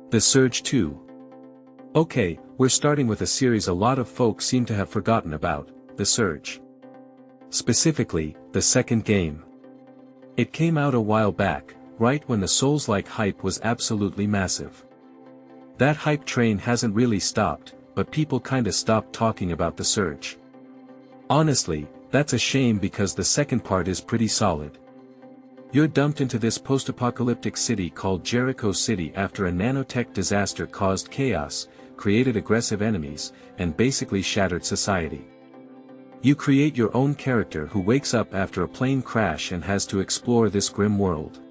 The Surge 2. Okay, we're starting with a series a lot of folks seem to have forgotten about, The Surge. Specifically, the second game. It came out a while back, right when the Souls-like hype was absolutely massive. That hype train hasn't really stopped, but people kinda stopped talking about The Surge. Honestly, that's a shame because the second part is pretty solid. You're dumped into this post-apocalyptic city called Jericho City after a nanotech disaster caused chaos, created aggressive enemies, and basically shattered society. You create your own character who wakes up after a plane crash and has to explore this grim world.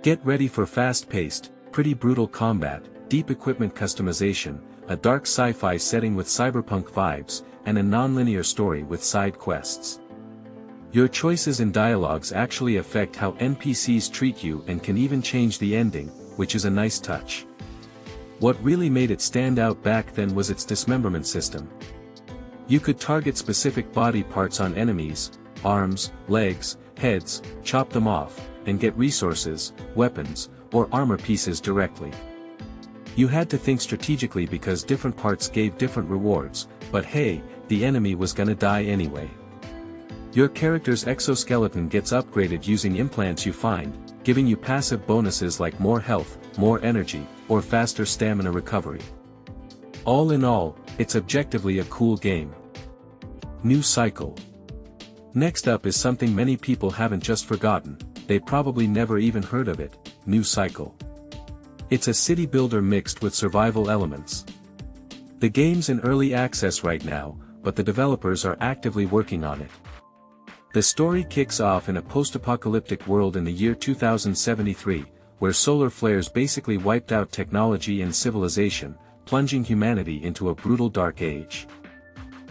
Get ready for fast-paced, pretty brutal combat, deep equipment customization, a dark sci-fi setting with cyberpunk vibes, and a non-linear story with side quests. Your choices and dialogues actually affect how NPCs treat you and can even change the ending, which is a nice touch. What really made it stand out back then was its dismemberment system. You could target specific body parts on enemies, arms, legs, heads, chop them off, and get resources, weapons, or armor pieces directly. You had to think strategically because different parts gave different rewards, but hey, the enemy was gonna die anyway. Your character's exoskeleton gets upgraded using implants you find, giving you passive bonuses like more health, more energy, or faster stamina recovery. All in all, it's objectively a cool game. New cycle. Next up is something many people haven't just forgotten, they probably never even heard of it, New Cycle. It's a city builder mixed with survival elements. The game's in early access right now, but the developers are actively working on it. The story kicks off in a post-apocalyptic world in the year 2073, where solar flares basically wiped out technology and civilization, plunging humanity into a brutal dark age.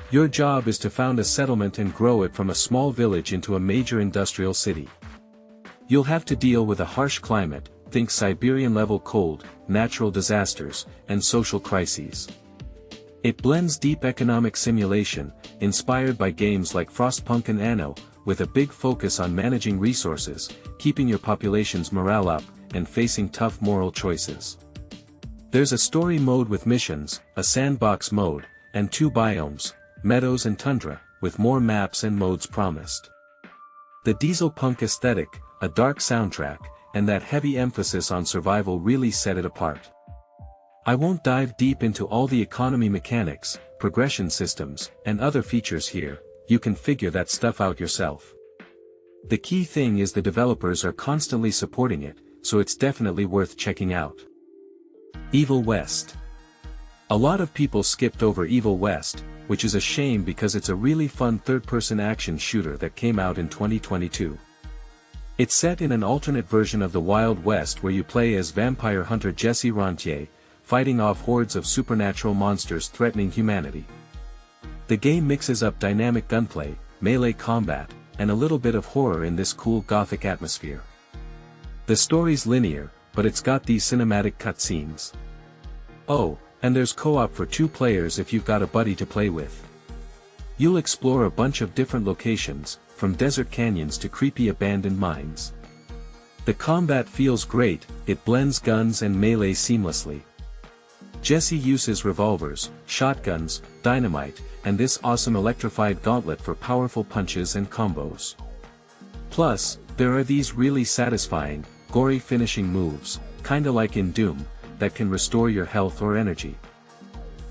Your job is to found a settlement and grow it from a small village into a major industrial city. You'll have to deal with a harsh climate, think Siberian-level cold, natural disasters, and social crises. It blends deep economic simulation, inspired by games like Frostpunk and Anno, with a big focus on managing resources, keeping your population's morale up, and facing tough moral choices. There's a story mode with missions, a sandbox mode, and 2 biomes, meadows and tundra, with more maps and modes promised. The diesel punk aesthetic, a dark soundtrack, and that heavy emphasis on survival really set it apart. I won't dive deep into all the economy mechanics, progression systems, and other features here, you can figure that stuff out yourself. The key thing is the developers are constantly supporting it, so it's definitely worth checking out. Evil West. A lot of people skipped over Evil West, which is a shame because it's a really fun third-person action shooter that came out in 2022. It's set in an alternate version of the Wild West where you play as vampire hunter Jesse Rentier, fighting off hordes of supernatural monsters threatening humanity. The game mixes up dynamic gunplay, melee combat, and a little bit of horror in this cool gothic atmosphere. The story's linear, but it's got these cinematic cutscenes. Oh, and there's co-op for 2 players if you've got a buddy to play with. You'll explore a bunch of different locations, from desert canyons to creepy abandoned mines. The combat feels great, it blends guns and melee seamlessly. Jesse uses revolvers, shotguns, dynamite, and this awesome electrified gauntlet for powerful punches and combos. Plus, there are these really satisfying, gory finishing moves, kinda like in Doom, that can restore your health or energy.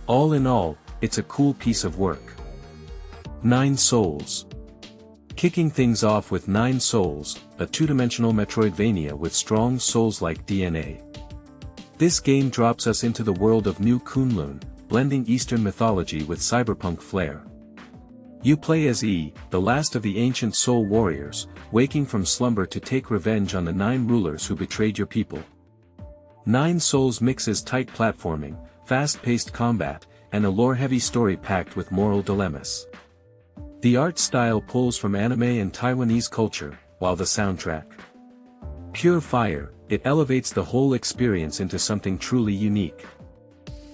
All in all, it's a cool piece of work. 9 Souls. Kicking things off with 9 Souls, a 2-dimensional Metroidvania with strong Souls-like DNA. This game drops us into the world of New Kunlun, blending Eastern mythology with cyberpunk flair. You play as E, the last of the ancient soul warriors, waking from slumber to take revenge on the 9 rulers who betrayed your people. 9 Souls mixes tight platforming, fast-paced combat, and a lore-heavy story packed with moral dilemmas. The art style pulls from anime and Taiwanese culture, while the soundtrack, pure fire, it elevates the whole experience into something truly unique.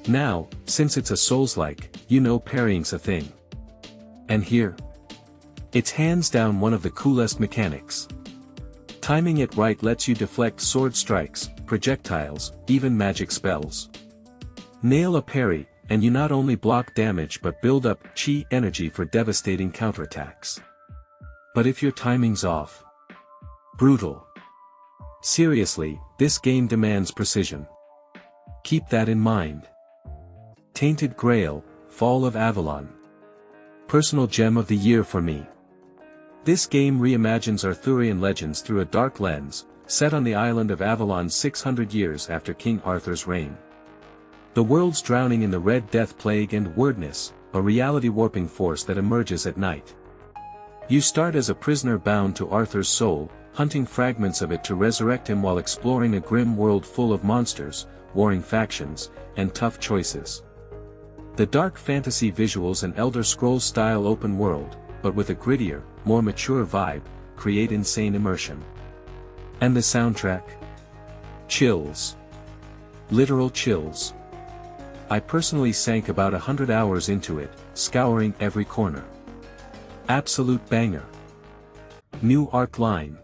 Now, since it's a Souls-like, you know parrying's a thing. And here, it's hands down one of the coolest mechanics. Timing it right lets you deflect sword strikes, projectiles, even magic spells. Nail a parry, and you not only block damage but build up chi energy for devastating counterattacks. But if your timing's off, brutal. Seriously, this game demands precision. Keep that in mind. Tainted Grail, Fall of Avalon. Personal gem of the year for me. This game reimagines Arthurian legends through a dark lens, set on the island of Avalon 600 years after King Arthur's reign. The world's drowning in the Red Death Plague and Wordness, a reality-warping force that emerges at night. You start as a prisoner bound to Arthur's soul, hunting fragments of it to resurrect him while exploring a grim world full of monsters, warring factions, and tough choices. The dark fantasy visuals and Elder Scrolls-style open world, but with a grittier, more mature vibe, create insane immersion. And the soundtrack? Chills. Literal chills. I personally sank about 100 hours into it, scouring every corner. Absolute banger. New Arc Line.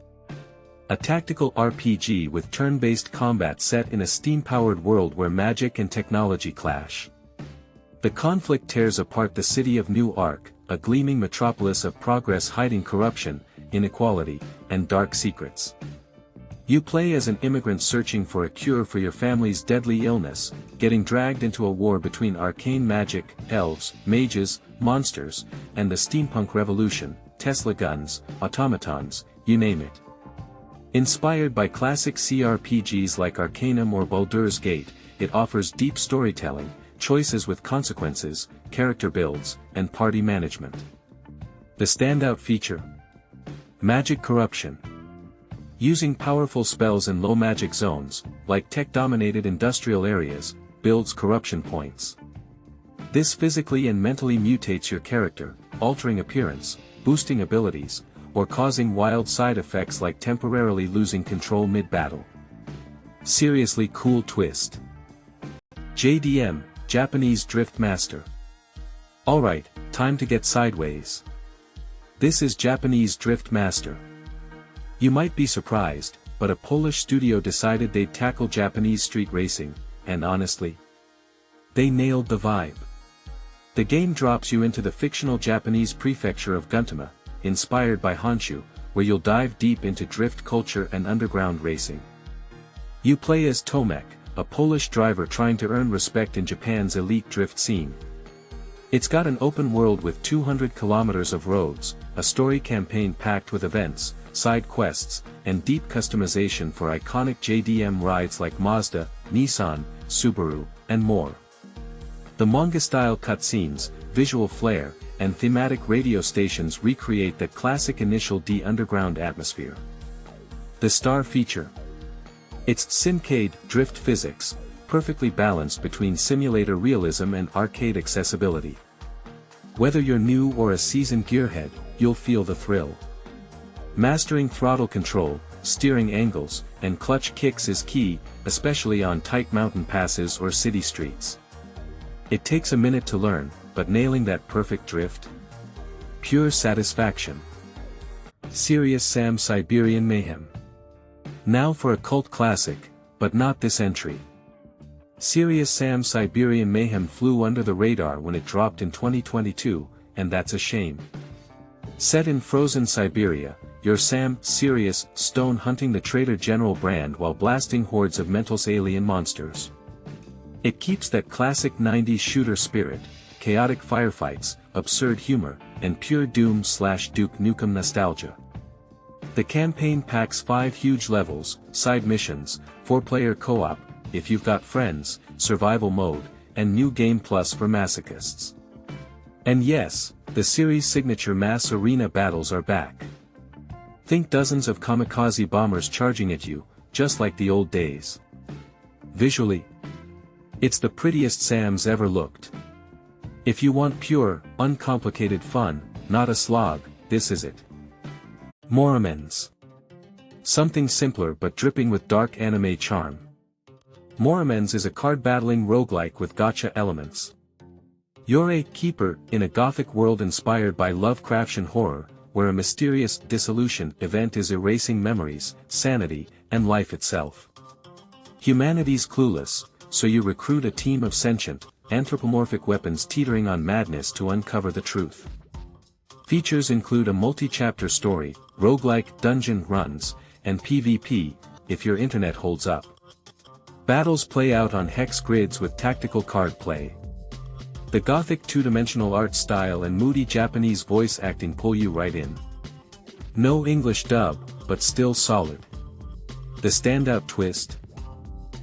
A tactical RPG with turn-based combat set in a steam-powered world where magic and technology clash. The conflict tears apart the city of New Arc, a gleaming metropolis of progress hiding corruption, inequality, and dark secrets. You play as an immigrant searching for a cure for your family's deadly illness, getting dragged into a war between arcane magic, elves, mages, monsters, and the steampunk revolution, Tesla guns, automatons, you name it. Inspired by classic CRPGs like Arcanum or Baldur's Gate, it offers deep storytelling, choices with consequences, character builds, and party management. The standout feature? Magic corruption. Using powerful spells in low magic zones, like tech-dominated industrial areas, builds corruption points. This physically and mentally mutates your character, altering appearance, boosting abilities, or causing wild side effects like temporarily losing control mid-battle. Seriously cool twist. JDM, Japanese Drift Master. Alright, time to get sideways. This is Japanese Drift Master. You might be surprised, but a Polish studio decided they'd tackle Japanese street racing, and honestly, they nailed the vibe. The game drops you into the fictional Japanese prefecture of Gunma, inspired by Honshu, where you'll dive deep into drift culture and underground racing. You play as Tomek, a Polish driver trying to earn respect in Japan's elite drift scene. It's got an open world with 200 kilometers of roads, a story campaign packed with events, side quests, and deep customization for iconic JDM rides like Mazda, Nissan, Subaru, and more. The manga-style cutscenes, visual flair, and thematic radio stations recreate that classic initial D underground atmosphere. The star feature. It's Syncade drift physics, perfectly balanced between simulator realism and arcade accessibility. Whether you're new or a seasoned gearhead, you'll feel the thrill. Mastering throttle control, steering angles, and clutch kicks is key, especially on tight mountain passes or city streets. It takes a minute to learn, but nailing that perfect drift? Pure satisfaction. Serious Sam Siberian Mayhem. Now for a cult classic, but not this entry. Serious Sam Siberian Mayhem flew under the radar when it dropped in 2022, and that's a shame. Set in frozen Siberia, you're Sam, Serious, Stone hunting the Trader General brand while blasting hordes of Mental's alien monsters. It keeps that classic 90s shooter spirit, chaotic firefights, absurd humor, and pure Doom/Duke Nukem nostalgia. The campaign packs 5 huge levels, side missions, 4-player co-op, if you've got friends, survival mode, and new game plus for masochists. And yes, the series' signature mass arena battles are back. Think dozens of kamikaze bombers charging at you, just like the old days. Visually, it's the prettiest Sam's ever looked. If you want pure, uncomplicated fun, not a slog, this is it. Morimens. Something simpler but dripping with dark anime charm. Morimens is a card-battling roguelike with gacha elements. You're a keeper in a gothic world inspired by Lovecraftian horror, where a mysterious dissolution event is erasing memories, sanity, and life itself. Humanity's clueless, so you recruit a team of sentient, anthropomorphic weapons teetering on madness to uncover the truth. Features include a multi-chapter story, roguelike dungeon runs, and PvP, if your internet holds up. Battles play out on hex grids with tactical card play. The gothic two-dimensional art style and moody Japanese voice acting pull you right in. No English dub, but still solid. The standout twist?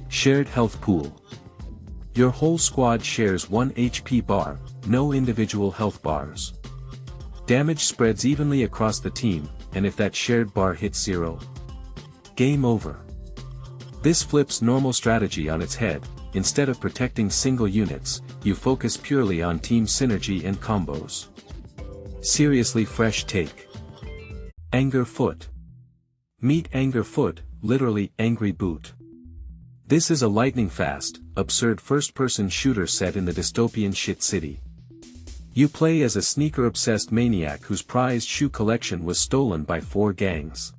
Shared health pool. Your whole squad shares 1 HP bar, no individual health bars. Damage spreads evenly across the team, and if that shared bar hits 0, game over. This flips normal strategy on its head. Instead of protecting single units, you focus purely on team synergy and combos. Seriously fresh take. Anger Foot. Meet Anger Foot, literally Angry Boot. This is a lightning-fast, absurd first-person shooter set in the dystopian shit city. You play as a sneaker-obsessed maniac whose prized shoe collection was stolen by 4 gangs.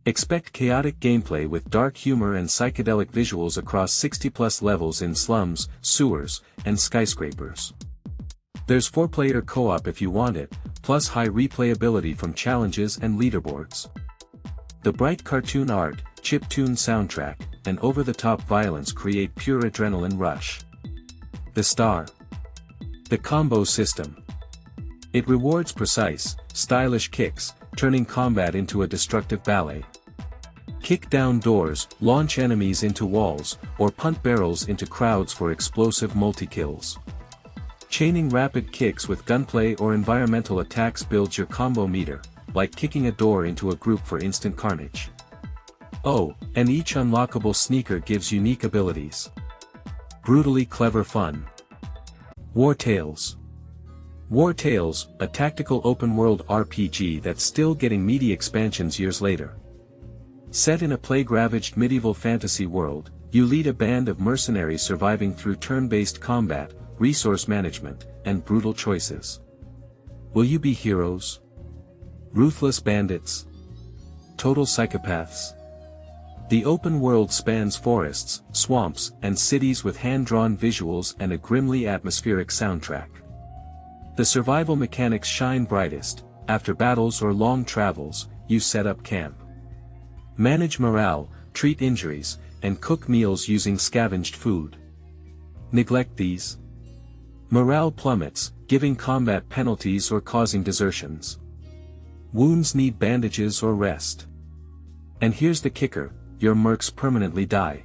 Expect chaotic gameplay with dark humor and psychedelic visuals across 60+ levels in slums, sewers, and skyscrapers. There's 4-player co-op if you want it, plus high replayability from challenges and leaderboards. The bright cartoon art, chiptune soundtrack, and over-the-top violence create pure adrenaline rush. The star. The combo system. It rewards precise, stylish kicks, turning combat into a destructive ballet. Kick down doors, launch enemies into walls, or punt barrels into crowds for explosive multi-kills. Chaining rapid kicks with gunplay or environmental attacks builds your combo meter, like kicking a door into a group for instant carnage. Oh, and each unlockable sneaker gives unique abilities. Brutally clever fun. Wartales. Wartales, a tactical open-world RPG that's still getting meaty expansions years later. Set in a plague-ravaged medieval fantasy world, you lead a band of mercenaries surviving through turn-based combat, resource management, and brutal choices. Will you be heroes? Ruthless bandits? Total psychopaths? The open world spans forests, swamps, and cities with hand-drawn visuals and a grimly atmospheric soundtrack. The survival mechanics shine brightest. After battles or long travels, you set up camp. Manage morale, treat injuries, and cook meals using scavenged food. Neglect these. Morale plummets, giving combat penalties or causing desertions. Wounds need bandages or rest. And here's the kicker, your mercs permanently die.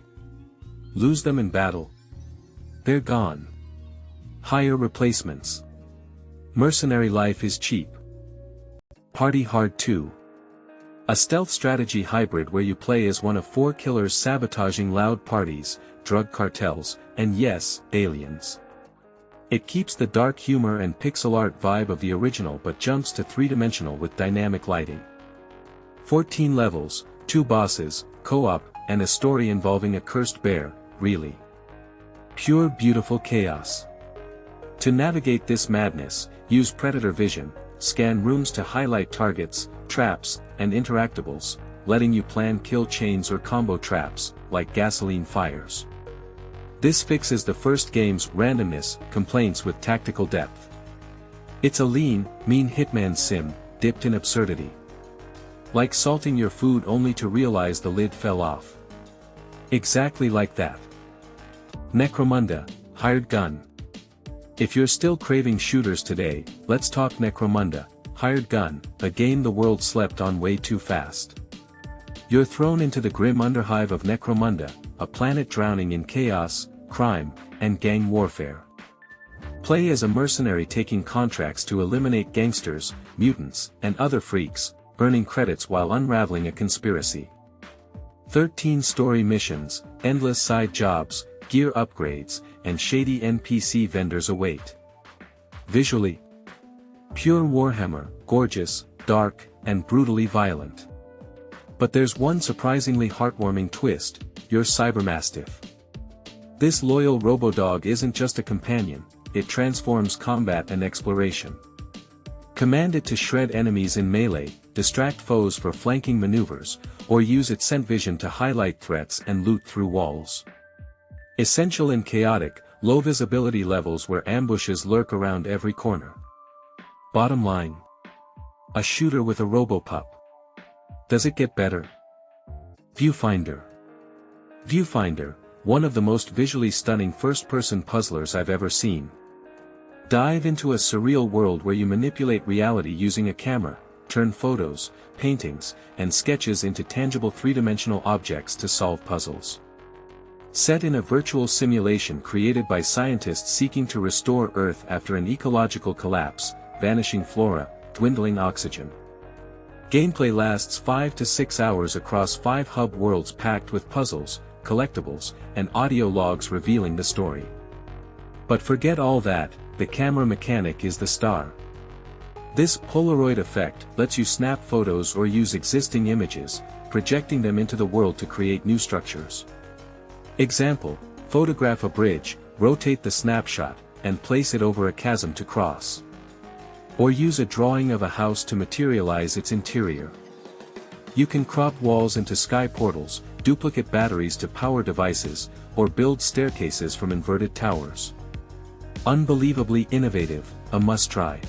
Lose them in battle. They're gone. Hire replacements. Mercenary life is cheap. Party Hard 2. A stealth strategy hybrid where you play as one of 4 killers sabotaging loud parties, drug cartels, and yes, aliens. It keeps the dark humor and pixel art vibe of the original but jumps to 3-dimensional with dynamic lighting. 14 levels, 2 bosses, co-op, and a story involving a cursed bear, really. Pure beautiful chaos. To navigate this madness, use Predator Vision, scan rooms to highlight targets, traps, and interactables, letting you plan kill chains or combo traps, like gasoline fires. This fixes the first game's randomness complaints with tactical depth. It's a lean, mean hitman sim, dipped in absurdity. Like salting your food only to realize the lid fell off. Exactly like that. Necromunda Hired Gun. If you're still craving shooters today, let's talk Necromunda Hired Gun, a game the world slept on way too fast. You're thrown into the grim underhive of Necromunda, a planet drowning in chaos, crime, and gang warfare. Play as a mercenary taking contracts to eliminate gangsters, mutants, and other freaks, earning credits while unraveling a conspiracy. 13 story missions, endless side jobs, gear upgrades, and shady NPC vendors await. Visually, pure Warhammer, gorgeous, dark, and brutally violent. But there's one surprisingly heartwarming twist, your Cybermastiff. This loyal robodog isn't just a companion, it transforms combat and exploration. Command it to shred enemies in melee, distract foes for flanking maneuvers, or use its scent vision to highlight threats and loot through walls. Essential in chaotic, low visibility levels where ambushes lurk around every corner. Bottom line. A shooter with a robopup. Does it get better? Viewfinder. Viewfinder, one of the most visually stunning first-person puzzlers I've ever seen. Dive into a surreal world where you manipulate reality using a camera, turn photos, paintings, and sketches into tangible three-dimensional objects to solve puzzles. Set in a virtual simulation created by scientists seeking to restore Earth after an ecological collapse, vanishing flora, dwindling oxygen. Gameplay lasts 5 to 6 hours across 5 hub worlds packed with puzzles, collectibles, and audio logs revealing the story. But forget all that, the camera mechanic is the star. This Polaroid effect lets you snap photos or use existing images, projecting them into the world to create new structures. Example, photograph a bridge, rotate the snapshot, and place it over a chasm to cross. Or use a drawing of a house to materialize its interior. You can crop walls into sky portals, duplicate batteries to power devices, or build staircases from inverted towers. Unbelievably innovative, a must-try.